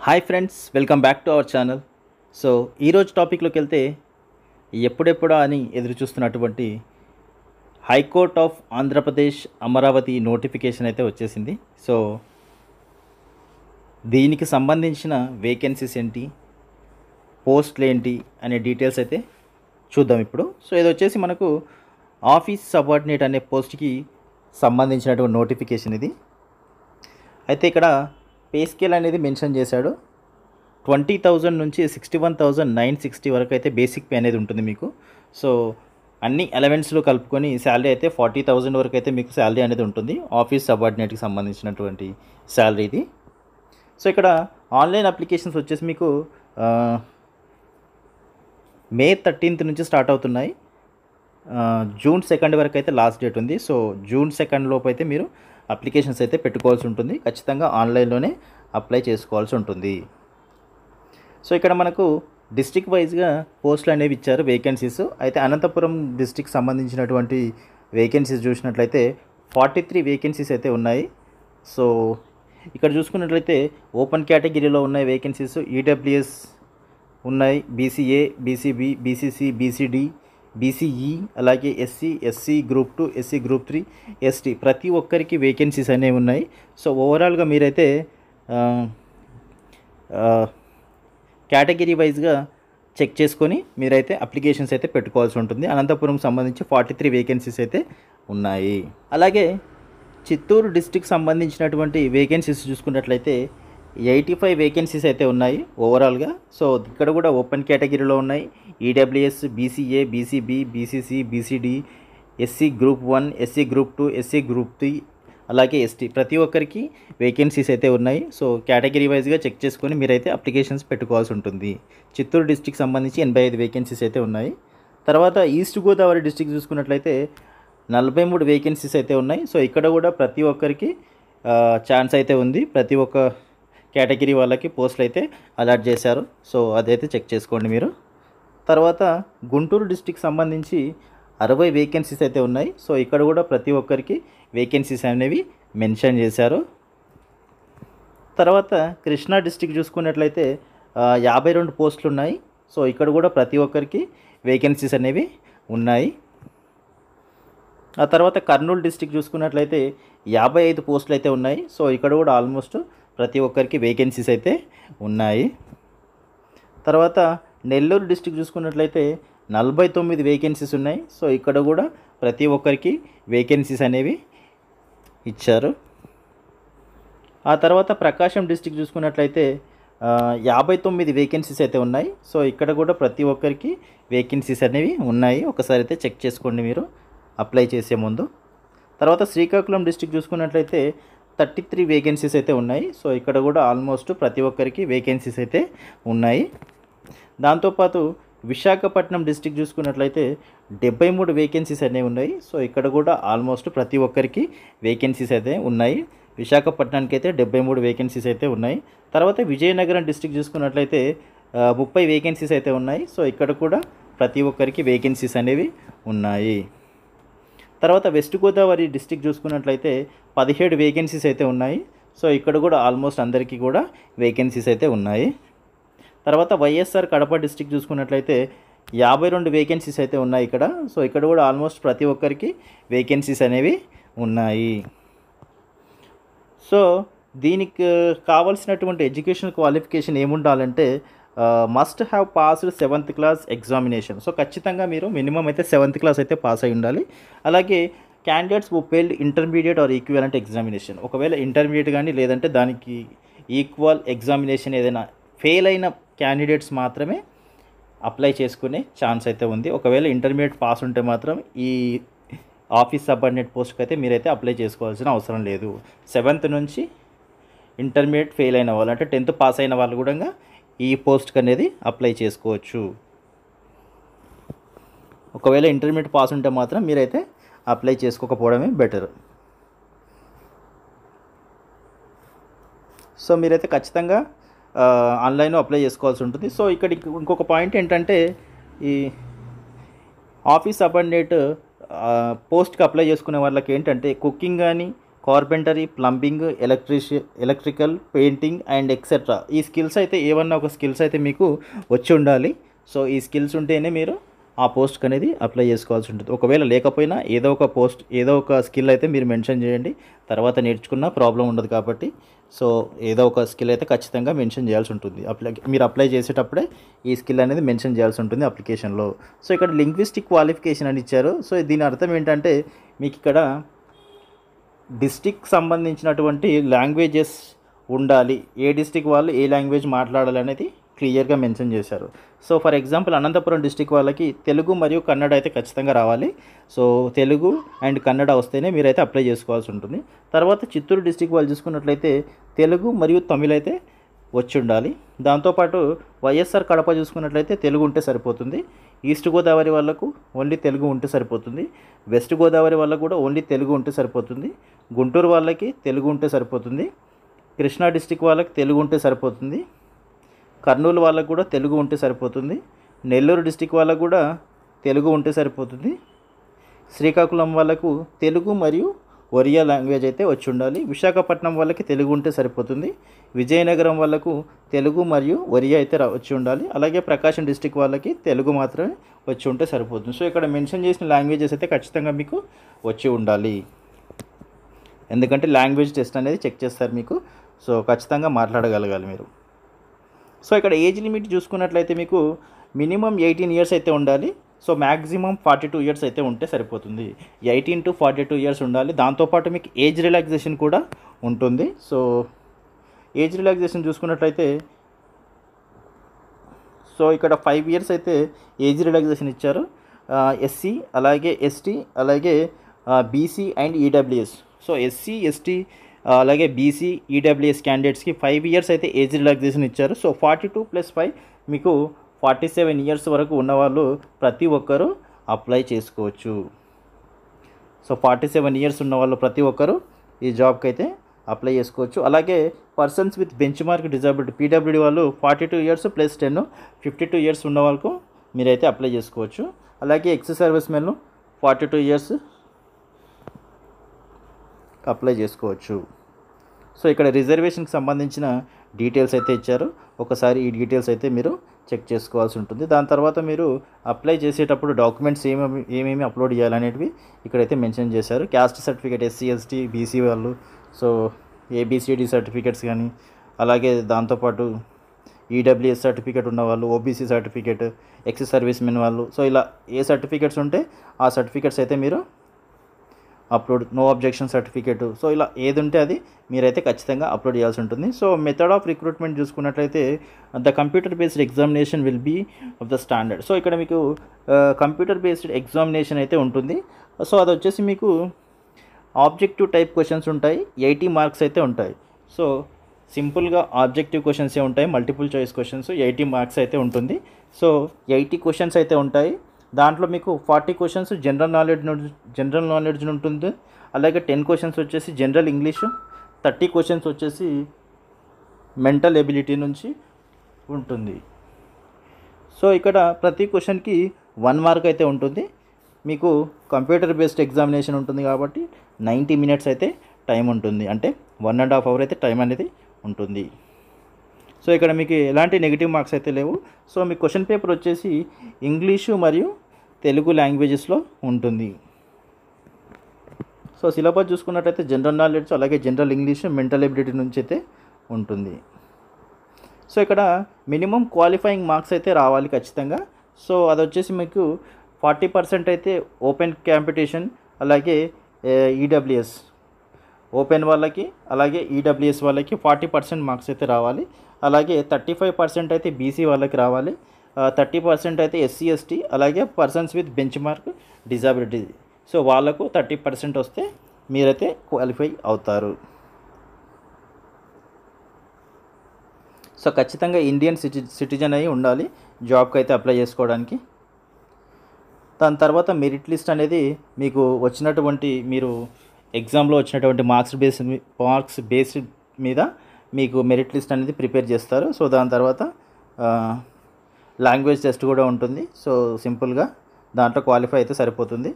Hi friends, welcome back to our channel. So ఈరోజు టాపిక్లోకి వెళ్తే ఎప్పుడెప్పుడా అని ఎదురు చూస్తున్నటువంటి high court of Andhra Pradesh Amaravati notification అయితే వచ్చేసింది. సో దీనికి సంబంధించిన వేకెన్సీస్ ఏంటి, పోస్టులు ఏంటి అనే డీటెయిల్స్ అయితే చూద్దాం ఇప్పుడు. సో ఇది వచ్చేసి మనకు ఆఫీస్ సబార్డినేట్ అనే పోస్ట్కి సంబంధించినటువంటి నోటిఫికేషన్ ఇది. అయితే ఇక్కడ పే స్కేల్ అనేది మెన్షన్ చేశాడు. 20,000 నుంచి 61,960 వరకు అయితే బేసిక్ పే అనేది ఉంటుంది మీకు. సో అన్ని అలవెన్స్లో కలుపుకొని శాలరీ అయితే 40,000 వరకు అయితే మీకు శాలరీ అనేది ఉంటుంది. ఆఫీస్ సబార్డినేట్కి సంబంధించినటువంటి శాలరీ ఇది. సో ఇక్కడ ఆన్లైన్ అప్లికేషన్స్ వచ్చేసి మీకు మే 13th నుంచి స్టార్ట్ అవుతున్నాయి. జూన్ 2 వరకు అయితే లాస్ట్ డేట్ ఉంది. సో జూన్ 2 లోపు అయితే మీరు అప్లికేషన్స్ అయితే పెట్టుకోవాల్సి ఉంటుంది. ఖచ్చితంగా ఆన్లైన్లోనే అప్లై చేసుకోవాల్సి ఉంటుంది. సో ఇక్కడ మనకు డిస్ట్రిక్ట్ వైజ్గా పోస్టులు అనేవి ఇచ్చారు, వేకెన్సీస్. అయితే అనంతపురం డిస్ట్రిక్ట్ సంబంధించినటువంటి వేకెన్సీస్ చూసినట్లయితే 43 వేకెన్సీస్ అయితే ఉన్నాయి. సో ఇక్కడ చూసుకున్నట్లయితే ఓపెన్ కేటగిరీలో ఉన్నాయి వేకెన్సీస్. ఈడబ్ల్యూఎస్ ఉన్నాయి, BCA, BCB, BCC, BCD, BCE, అలాగే SC, SC group 2, SC group 3, ST ప్రతి ఒక్కరికి వేకెన్సీస్ అనేవి ఉన్నాయి. సో ఓవరాల్గా మీరైతే కేటగిరీ వైజ్గా చెక్ చేసుకొని మీరైతే అప్లికేషన్స్ అయితే పెట్టుకోవాల్సి ఉంటుంది. అనంతపురంకి సంబంధించి 43 వేకెన్సీస్ అయితే ఉన్నాయి. అలాగే చిత్తూరు డిస్ట్రిక్ట్ సంబంధించినటువంటి వేకెన్సీస్ చూసుకున్నట్లయితే 85 వేకెన్సీస్ అయితే ఉన్నాయి ఓవరాల్గా. సో ఇక్కడ కూడా ఓపెన్ కేటగిరీలో ఉన్నాయి. EWS, BCA, BCB, BCC, BCD, SC group 1, SC group 2, SC group 3, అలాగే ఎస్టీ ప్రతి ఒక్కరికి వేకెన్సీస్ అయితే ఉన్నాయి. సో కేటగిరీ వైజ్గా చెక్ చేసుకొని మీరైతే అప్లికేషన్స్ పెట్టుకోవాల్సి ఉంటుంది. చిత్తూరు డిస్ట్రిక్ట్ సంబంధించి 85 వేకెన్సీస్ అయితే ఉన్నాయి. తర్వాత ఈస్ట్ గోదావరి డిస్ట్రిక్ట్ చూసుకున్నట్లయితే 43 వేకెన్సీస్ అయితే ఉన్నాయి. సో ఇక్కడ కూడా ప్రతి ఒక్కరికి ఛాన్స్ అయితే ఉంది. ప్రతి ఒక్క కేటగిరీ వాళ్ళకి పోస్టులు అయితే అలాట్ చేశారు. సో అదైతే చెక్ చేసుకోండి మీరు. తర్వాత గుంటూరు డిస్ట్రిక్ట్ సంబంధించి 60 వేకెన్సీస్ అయితే ఉన్నాయి. సో ఇక్కడ కూడా ప్రతి ఒక్కరికి వేకెన్సీస్ అనేవి మెన్షన్ చేశారు. తర్వాత కృష్ణా డిస్ట్రిక్ట్ చూసుకున్నట్లయితే 52 పోస్టులు ఉన్నాయి. సో ఇక్కడ కూడా ప్రతి ఒక్కరికి వేకెన్సీస్ అనేవి ఉన్నాయి. ఆ తర్వాత కర్నూలు డిస్ట్రిక్ట్ చూసుకున్నట్లయితే 55 పోస్టులు అయితే ఉన్నాయి. సో ఇక్కడ కూడా ఆల్మోస్ట్ ప్రతి ఒక్కరికి వేకెన్సీస్ అయితే ఉన్నాయి. తర్వాత నెల్లూరు డిస్ట్రిక్ట్ చూసుకున్నట్లయితే 49 వేకెన్సీస్ ఉన్నాయి. సో ఇక్కడ కూడా ప్రతి ఒక్కరికి వేకెన్సీస్ అనేవి ఇచ్చారు. ఆ తర్వాత ప్రకాశం డిస్ట్రిక్ట్ చూసుకున్నట్లయితే 59 వేకెన్సీస్ అయితే ఉన్నాయి. సో ఇక్కడ కూడా ప్రతి ఒక్కరికి వేకెన్సీస్ అనేవి ఉన్నాయి. ఒకసారి అయితే చెక్ చేసుకోండి మీరు అప్లై చేసే ముందు. తర్వాత శ్రీకాకుళం డిస్ట్రిక్ట్ చూసుకున్నట్లయితే 33 వేకెన్సీస్ అయితే ఉన్నాయి. సో ఇక్కడ కూడా ఆల్మోస్ట్ ప్రతి ఒక్కరికి వేకెన్సీస్ అయితే ఉన్నాయి. దాంతోపాటు విశాఖపట్నం డిస్ట్రిక్ట్ చూసుకున్నట్లయితే 73 వేకెన్సీస్ అనేవి ఉన్నాయి. సో ఇక్కడ కూడా ఆల్మోస్ట్ ప్రతి ఒక్కరికి వేకెన్సీస్ అయితే ఉన్నాయి. విశాఖపట్నానికి అయితే 73 వేకెన్సీస్ అయితే ఉన్నాయి. తర్వాత విజయనగరం డిస్ట్రిక్ట్ చూసుకున్నట్లయితే 30 వేకెన్సీస్ అయితే ఉన్నాయి. సో ఇక్కడ కూడా ప్రతి ఒక్కరికి వేకెన్సీస్ అనేవి ఉన్నాయి. తర్వాత వెస్ట్ గోదావరి డిస్ట్రిక్ట్ చూసుకున్నట్లయితే 17 వేకెన్సీస్ అయితే ఉన్నాయి. సో ఇక్కడ కూడా ఆల్మోస్ట్ అందరికీ కూడా వేకెన్సీస్ అయితే ఉన్నాయి. తర్వాత వైఎస్ఆర్ కడప డిస్ట్రిక్ట్ చూసుకున్నట్లయితే 52 వేకెన్సీస్ అయితే ఉన్నాయి ఇక్కడ. సో ఇక్కడ కూడా ఆల్మోస్ట్ ప్రతి ఒక్కరికి వేకెన్సీస్ అనేవి ఉన్నాయి. సో దీనికి కావాల్సినటువంటి ఎడ్యుకేషన్ క్వాలిఫికేషన్ ఏముండాలంటే must have passed 7th class examination. So ఖచ్చితంగా మీరు మినిమం అయితే 7th క్లాస్ అయితే పాస్ అయి ఉండాలి. అలాగే candidates who failed intermediate or equivalent examination. ఒకవేళ ఇంటర్మీడియట్ కానీ లేదంటే దానికి ఈక్వల్ ఎగ్జామినేషన్ ఏదైనా ఫెయిల్ అయిన క్యాండిడేట్స్ మాత్రమే అప్లై చేసుకునే ఛాన్స్ అయితే ఉంది. ఒకవేళ ఇంటర్మీడియట్ పాస్ ఉంటే మాత్రం ఈ ఆఫీస్ సబార్డినేట్ పోస్ట్కి అయితే మీరైతే అప్లై చేసుకోవాల్సిన అవసరం లేదు. 7th నుంచి ఇంటర్మీడియట్ ఫెయిల్ అయిన వాళ్ళు అంటే 10th పాస్ అయిన వాళ్ళు కూడా ఈ పోస్ట్కి అనేది అప్లై చేసుకోవచ్చు. ఒకవేళ ఇంటర్మీడియట్ పాస్ ఉంటే మాత్రం మీరైతే అప్లై చేసుకోకపోవడమే బెటర్. సో మీరైతే ఖచ్చితంగా ఆన్లైన్లో అప్లై చేసుకోవాల్సి ఉంటుంది. సో ఇక్కడ ఇంకొక పాయింట్ ఏంటంటే ఈ ఆఫీస్ సబార్డినేట్ పోస్ట్కి అప్లై చేసుకునే వాళ్ళకి ఏంటంటే కుకింగ్ కానీ carpentry, plumbing, electrical, painting and etcetera. ఈ స్కిల్స్ అయితే ఏమన్నా ఒక స్కిల్స్ అయితే మీకు వచ్చి ఉండాలి. సో ఈ స్కిల్స్ ఉంటేనే మీరు ఆ పోస్ట్కి అనేది అప్లై చేసుకోవాల్సి ఉంటుంది. ఒకవేళ లేకపోయినా ఏదో ఒక స్కిల్ అయితే మీరు మెన్షన్ చేయండి. తర్వాత నేర్చుకున్న ప్రాబ్లం ఉండదు కాబట్టి సో ఏదో ఒక స్కిల్ అయితే ఖచ్చితంగా మెన్షన్ చేయాల్సి ఉంటుంది. మీరు అప్లై చేసేటప్పుడే ఈ స్కిల్ అనేది మెన్షన్ చేయాల్సి ఉంటుంది అప్లికేషన్లో. సో ఇక్కడ లింగ్విస్టిక్ క్వాలిఫికేషన్ అని ఇచ్చారు. సో దీని అర్థం ఏంటంటే మీకు ఇక్కడ డిస్టిక్ సంబంధించినటువంటి లాంగ్వేజెస్ ఉండాలి. ఏ డిస్టిక్ వాళ్ళు ఏ లాంగ్వేజ్ మాట్లాడాలి అనేది క్లియర్గా మెన్షన్ చేశారు. So for example Anantapur district వాళ్ళకి తెలుగు మరియు కన్నడ అయితే ఖచ్చితంగా రావాలి. సో తెలుగు అండ్ కన్నడ వస్తేనే మీరైతే అప్లై చేసుకోవాల్సి ఉంటుంది. తర్వాత చిత్తూరు డిస్టిక్ వాళ్ళు చూసుకున్నట్లయితే తెలుగు మరియు తమిళ్ అయితే వచ్చి ఉండాలి. దాంతోపాటు వైఎస్ఆర్ కడప చూసుకున్నట్లయితే తెలుగు ఉంటే సరిపోతుంది. ఈస్ట్ గోదావరి వాళ్ళకు ఓన్లీ తెలుగు ఉంటే సరిపోతుంది. వెస్ట్ గోదావరి వాళ్ళకు కూడా ఓన్లీ తెలుగు ఉంటే సరిపోతుంది. గుంటూరు వాళ్ళకి తెలుగు ఉంటే సరిపోతుంది. కృష్ణా డిస్టిక్ వాళ్ళకి తెలుగు ఉంటే సరిపోతుంది. కర్నూలు వాళ్ళకు కూడా తెలుగు ఉంటే సరిపోతుంది. నెల్లూరు డిస్టిక్ వాళ్ళకు కూడా తెలుగు ఉంటే సరిపోతుంది. శ్రీకాకుళం వాళ్ళకు తెలుగు మరియు ఒరియా లాంగ్వేజ్ అయితే వచ్చి ఉండాలి. విశాఖపట్నం వాళ్ళకి తెలుగు ఉంటే సరిపోతుంది. విజయనగరం వాళ్ళకు తెలుగు మరియు ఒరియా అయితే వచ్చి ఉండాలి. అలాగే ప్రకాశం డిస్టిక్ వాళ్ళకి తెలుగు మాత్రమే వచ్చి ఉంటే సరిపోతుంది. సో ఇక్కడ మెన్షన్ చేసిన లాంగ్వేజెస్ అయితే ఖచ్చితంగా మీకు వచ్చి ఉండాలి. ఎందుకంటే లాంగ్వేజ్ టెస్ట్ అనేది చెక్ చేస్తారు మీకు. సో ఖచ్చితంగా మాట్లాడగలగాలి మీరు. సో ఇక్కడ ఏజ్ లిమిట్ చూసుకున్నట్లయితే మీకు మినిమం 18 ఇయర్స్ అయితే ఉండాలి. సో మ్యాక్సిమం 42 ఇయర్స్ అయితే ఉంటే సరిపోతుంది. 18 to 42 ఇయర్స్ ఉండాలి. దాంతోపాటు మీకు ఏజ్ రిలాక్సేషన్ కూడా ఉంటుంది. సో ఏజ్ రిలాక్సేషన్ చూసుకున్నట్లయితే సో ఇక్కడ 5 ఇయర్స్ అయితే ఏజ్ రిలాక్సేషన్ ఇచ్చారు. ఎస్సీ అలాగే ఎస్టీ అలాగే BC and EWS. So SC ST అలాగే బీసీ ఈడబ్ల్యూఎస్ క్యాండిడేట్స్కి 5 ఇయర్స్ అయితే ఏజ్ రిలాక్సేషన్ ఇచ్చారు. సో 42 + 5 మీకు 47 ఇయర్స్ వరకు ఉన్నవాళ్ళు ప్రతి ఒక్కరూ అప్లై చేసుకోవచ్చు. సో 47 ఇయర్స్ ఉన్నవాళ్ళు ప్రతి ఒక్కరూ ఈ జాబ్కి అయితే అప్లై చేసుకోవచ్చు. అలాగే persons with bench mark disability PWD వాళ్ళు 42 ఇయర్స్ + 10 52 ఇయర్స్ ఉన్న వాళ్ళకు మీరైతే అప్లై చేసుకోవచ్చు. అలాగే ఎక్స్ సర్వీస్ మెన్లు 42 ఇయర్స్ అప్లై చేసుకోవచ్చు. సో ఇక్కడ రిజర్వేషన్కి సంబంధించిన డీటెయిల్స్ అయితే ఇచ్చారు. ఒకసారి ఈ డీటెయిల్స్ అయితే మీరు చెక్ చేసుకోవాల్సి ఉంటుంది. దాని తర్వాత మీరు అప్లై చేసేటప్పుడు డాక్యుమెంట్స్ ఏమేమి అప్లోడ్ చేయాలనేటివి ఇక్కడైతే మెన్షన్ చేశారు. Caste certificate SC ST BC వాళ్ళు సో ఏబిసిడి సర్టిఫికేట్స్ కానీ అలాగే దాంతోపాటు ఈడబ్ల్యూఎస్ సర్టిఫికేట్ ఉన్నవాళ్ళు OBC certificate ex service men వాళ్ళు సో ఇలా ఏ సర్టిఫికేట్స్ ఉంటే ఆ సర్టిఫికేట్స్ అయితే మీరు upload no objection certificate so ఇలా ఏది ఉంటే అది మీరైతే ఖచ్చితంగా అప్లోడ్ చేయాల్సి ఉంటుంది. సో మెథడ్ ఆఫ్ రిక్రూట్మెంట్ చూసుకున్నట్లయితే the computer based examination will be of the standard. So ఇక్కడ మీకు కంప్యూటర్ బేస్డ్ ఎగ్జామినేషన్ అయితే ఉంటుంది. సో అది వచ్చేసి మీకు ఆబ్జెక్టివ్ టైప్ క్వశ్చన్స్ ఉంటాయి. 80 మార్క్స్ అయితే ఉంటాయి. సో సింపుల్గా ఆబ్జెక్టివ్ క్వశ్చన్సే ఉంటాయి. మల్టిపుల్ చాయిస్ క్వశ్చన్స్ 80 మార్క్స్ అయితే ఉంటుంది. సో 80 క్వశ్చన్స్ అయితే ఉంటాయి. దాంట్లో మీకు 40 క్వశ్చన్స్ జనరల్ నాలెడ్జ్ ఉంటుంది. అలాగే 10 క్వశ్చన్స్ వచ్చేసి జనరల్ ఇంగ్లీషు, 30 క్వశ్చన్స్ వచ్చేసి మెంటల్ ఎబిలిటీ నుంచి ఉంటుంది. సో ఇక్కడ ప్రతి క్వశ్చన్కి 1 మార్క్ అయితే ఉంటుంది. మీకు కంప్యూటర్ బేస్డ్ ఎగ్జామినేషన్ ఉంటుంది కాబట్టి 90 మినిట్స్ అయితే టైం ఉంటుంది. అంటే 1.5 అవర్ అయితే టైం అనేది ఉంటుంది. సో ఇక్కడ మీకు ఎలాంటి నెగిటివ్ మార్క్స్ అయితే లేవు. సో మీ క్వశ్చన్ పేపర్ వచ్చేసి ఇంగ్లీషు మరియు తెలుగు లాంగ్వేజెస్లో ఉంటుంది. సో సిలబస్ చూసుకున్నట్టయితే జనరల్ నాలెడ్జ్ అలాగే జనరల్ ఇంగ్లీష్ మెంటల్ ఎబిలిటీ నుంచి అయితే ఉంటుంది. సో ఇక్కడ మినిమం క్వాలిఫైయింగ్ మార్క్స్ అయితే రావాలి ఖచ్చితంగా. సో అది వచ్చేసి మీకు 40% అయితే ఓపెన్ కాంపిటీషన్ అలాగే ఈడబ్ల్యూఎస్ ఓపెన్ వాళ్ళకి అలాగే ఈడబ్ల్యూఎస్ వాళ్ళకి 40% మార్క్స్ అయితే రావాలి. అలాగే 35% అయితే బీసీ వాళ్ళకి రావాలి. 30% అయితే ఎస్సీ ఎస్టీ అలాగే persons with bench mark disability so వాళ్ళకు 30% వస్తే మీరైతే క్వాలిఫై అవుతారు. సో ఖచ్చితంగా ఇండియన్ సిటిజన్ అయి ఉండాలి జాబ్కి అయితే అప్లై చేసుకోవడానికి. దాని తర్వాత మెరిట్ లిస్ట్ అనేది మీకు వచ్చినటువంటి మీరు ఎగ్జామ్లో వచ్చినటువంటి మార్క్స్ బేస్డ్ మీద మీకు మెరిట్ లిస్ట్ అనేది ప్రిపేర్ చేస్తారు. సో దాని తర్వాత లాంగ్వేజ్ టెస్ట్ కూడా ఉంటుంది. సో సింపుల్గా దాంట్లో క్వాలిఫై అయితే సరిపోతుంది.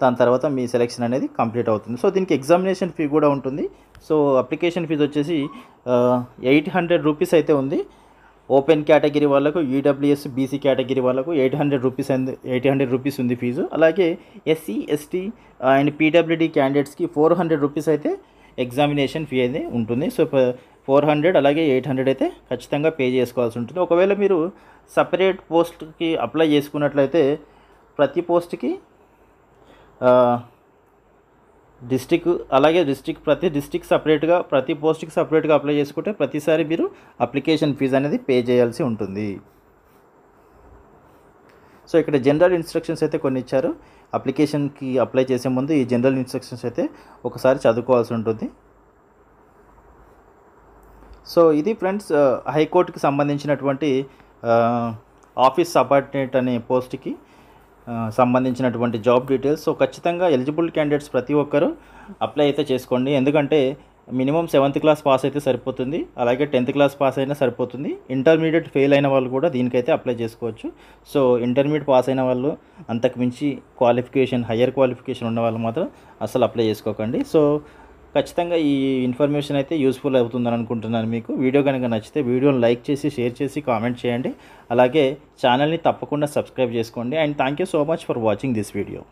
దాని తర్వాత మీ సెలెక్షన్ అనేది కంప్లీట్ అవుతుంది. సో దీనికి ఎగ్జామినేషన్ ఫీ కూడా ఉంటుంది. సో అప్లికేషన్ ఫీజు వచ్చేసి 800 రూపీస్ అయితే ఉంది. ఓపెన్ కేటగిరీ వాళ్ళకు, ఈడబ్ల్యూఎస్ బీసీ కేటగిరీ వాళ్ళకు 800 రూపీస్ ఉంది ఫీజు. అలాగే ఎస్సీ ఎస్టీ అండ్ పీడబ్ల్యూడీ క్యాండిడేట్స్కి 400 రూపీస్ అయితే ఎగ్జామినేషన్ ఫీ అయితే ఉంటుంది. సో 400 అలాగే 800 అయితే ఖచ్చితంగా పే చేసుకోవాల్సి ఉంటుంది. ఒకవేళ మీరు సపరేట్ పోస్ట్కి అప్లై చేసుకున్నట్లయితే ప్రతి పోస్ట్కి డిస్టిక్ అలాగే ప్రతి డిస్టిక్ సపరేట్గా, ప్రతి పోస్ట్కి సపరేట్గా అప్లై చేసుకుంటే ప్రతిసారి మీరు అప్లికేషన్ ఫీజు అనేది పే చేయాల్సి ఉంటుంది. సో ఇక్కడ జనరల్ ఇన్స్ట్రక్షన్స్ అయితే కొన్ని ఇచ్చారు. అప్లికేషన్కి అప్లై చేసే ముందు ఈ జనరల్ ఇన్స్ట్రక్షన్స్ అయితే ఒకసారి చదువుకోవాల్సి ఉంటుంది. సో ఇది ఫ్రెండ్స్ హైకోర్టుకి సంబంధించినటువంటి ఆఫీస్ సబార్డినేట్ అనే పోస్ట్కి సంబంధించినటువంటి జాబ్ డీటెయిల్స్. సో ఖచ్చితంగా ఎలిజిబుల్ క్యాండిడేట్స్ ప్రతి ఒక్కరూ అప్లై అయితే చేసుకోండి. ఎందుకంటే మినిమం 7th క్లాస్ పాస్ అయితే సరిపోతుంది, అలాగే 10th క్లాస్ పాస్ అయినా సరిపోతుంది. ఇంటర్మీడియట్ ఫెయిల్ అయిన వాళ్ళు కూడా దీనికైతే అప్లై చేసుకోవచ్చు. సో ఇంటర్మీడియట్ పాస్ అయిన వాళ్ళు, అంతకు మించి హయ్యర్ క్వాలిఫికేషన్ ఉన్న వాళ్ళు మాత్రం అసలు అప్లై చేసుకోకండి. సో ఖచ్చితంగా ఈ ఇన్ఫర్మేషన్ అయితే యూస్ఫుల్ అవుతుందని అనుకుంటున్నాను. మీకు వీడియో కనుక నచ్చితే వీడియోని లైక్ చేసి, షేర్ చేసి, కామెంట్ చేయండి. అలాగే ఛానల్ని తప్పకుండా సబ్స్క్రైబ్ చేసుకోండి. And thank you so much for watching this video.